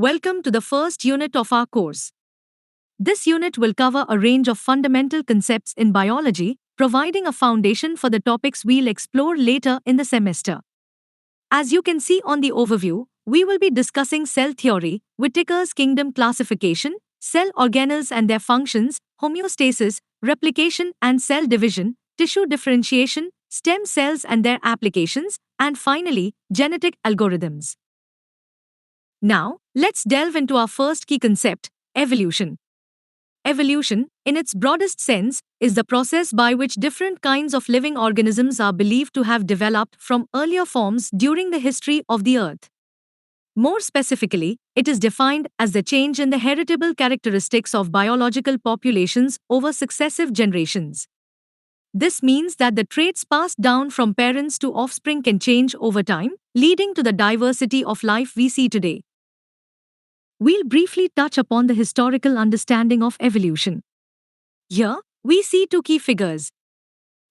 Welcome to the first unit of our course. This unit will cover a range of fundamental concepts in biology, providing a foundation for the topics we'll explore later in the semester. As you can see on the overview, we will be discussing cell theory, Whittaker's kingdom classification, cell organelles and their functions, homeostasis, replication and cell division, tissue differentiation, stem cells and their applications, and finally, genetic algorithms. Now, let's delve into our first key concept, evolution. Evolution, in its broadest sense, is the process by which different kinds of living organisms are believed to have developed from earlier forms during the history of the Earth. More specifically, it is defined as the change in the heritable characteristics of biological populations over successive generations. This means that the traits passed down from parents to offspring can change over time, leading to the diversity of life we see today. We'll briefly touch upon the historical understanding of evolution. Here, we see two key figures.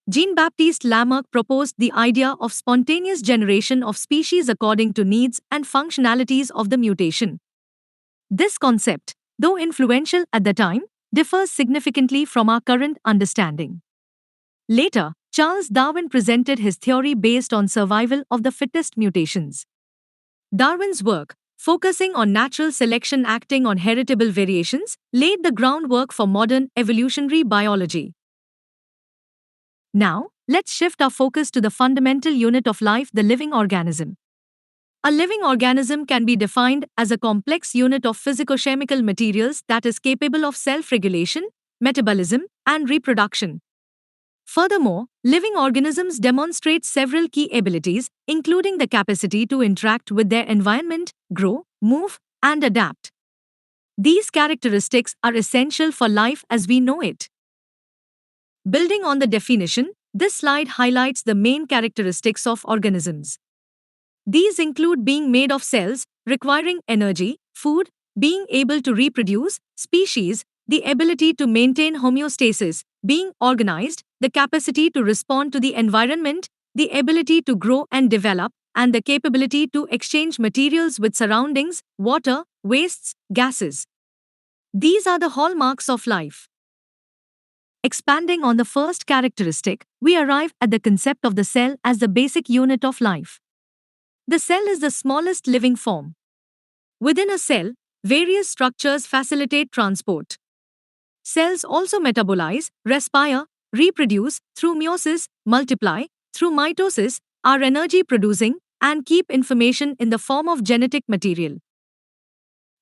Jean-Baptiste Lamarck proposed the idea of spontaneous generation of species according to needs and functionalities of the mutation. This concept, though influential at the time, differs significantly from our current understanding. Later, Charles Darwin presented his theory based on survival of the fittest mutations. Darwin's work, focusing on natural selection acting on heritable variations, laid the groundwork for modern evolutionary biology. Now, let's shift our focus to the fundamental unit of life, the living organism. A living organism can be defined as a complex unit of physicochemical materials that is capable of self-regulation, metabolism, and reproduction. Furthermore, living organisms demonstrate several key abilities, including the capacity to interact with their environment, grow, move, and adapt. These characteristics are essential for life as we know it. Building on the definition, this slide highlights the main characteristics of organisms. These include being made of cells, requiring energy, food, being able to reproduce, species, the ability to maintain homeostasis, being organized, the capacity to respond to the environment, the ability to grow and develop, and the capability to exchange materials with surroundings, water, wastes, gases. These are the hallmarks of life. Expanding on the first characteristic, we arrive at the concept of the cell as the basic unit of life. The cell is the smallest living form. Within a cell, various structures facilitate transport. Cells also metabolize, respire, reproduce, through meiosis, multiply, through mitosis, are energy-producing, and keep information in the form of genetic material.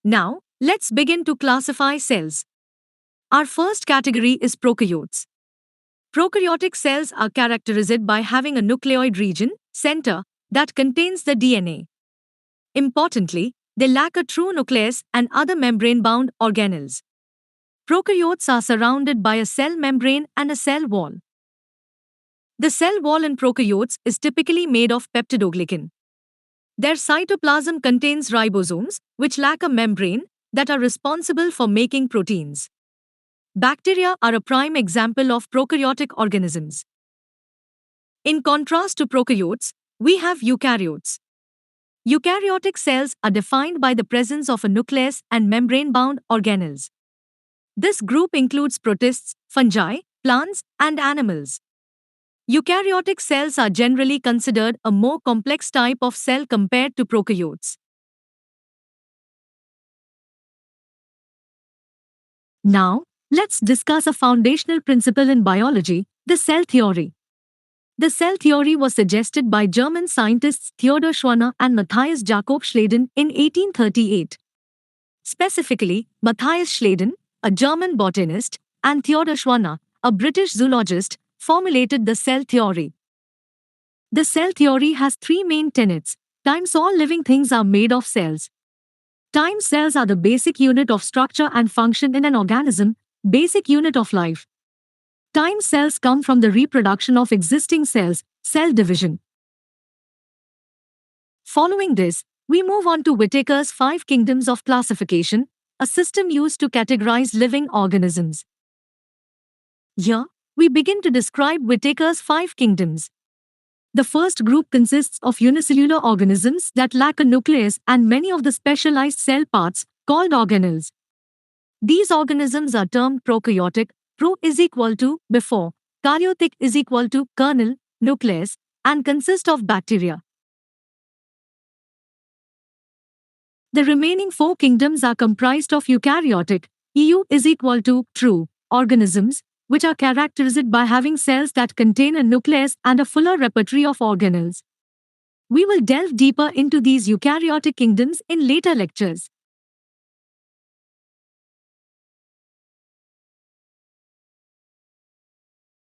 Now, let's begin to classify cells. Our first category is prokaryotes. Prokaryotic cells are characterized by having a nucleoid region, center, that contains the DNA. Importantly, they lack a true nucleus and other membrane-bound organelles. Prokaryotes are surrounded by a cell membrane and a cell wall. The cell wall in prokaryotes is typically made of peptidoglycan. Their cytoplasm contains ribosomes, which lack a membrane, that are responsible for making proteins. Bacteria are a prime example of prokaryotic organisms. In contrast to prokaryotes, we have eukaryotes. Eukaryotic cells are defined by the presence of a nucleus and membrane-bound organelles. This group includes protists, fungi, plants, and animals. Eukaryotic cells are generally considered a more complex type of cell compared to prokaryotes. Now, let's discuss a foundational principle in biology, the cell theory. The cell theory was suggested by German scientists Theodor Schwanner and Matthias Jakob Schleiden in 1838. Specifically, Matthias Schleiden, a German botanist, and Theodor Schwanner, a British zoologist, formulated the cell theory. The cell theory has three main tenets. Times all living things are made of cells. Time cells are the basic unit of structure and function in an organism, basic unit of life. Time cells come from the reproduction of existing cells, cell division. Following this, we move on to Whittaker's 5 kingdoms of classification, a system used to categorize living organisms. Here, we begin to describe Whittaker's 5 kingdoms. The first group consists of unicellular organisms that lack a nucleus and many of the specialized cell parts, called organelles. These organisms are termed prokaryotic. Pro is equal to before, karyotic is equal to kernel, nucleus, and consist of bacteria. The remaining four kingdoms are comprised of eukaryotic, EU is equal to true, organisms, which are characterized by having cells that contain a nucleus and a fuller repertoire of organelles. We will delve deeper into these eukaryotic kingdoms in later lectures.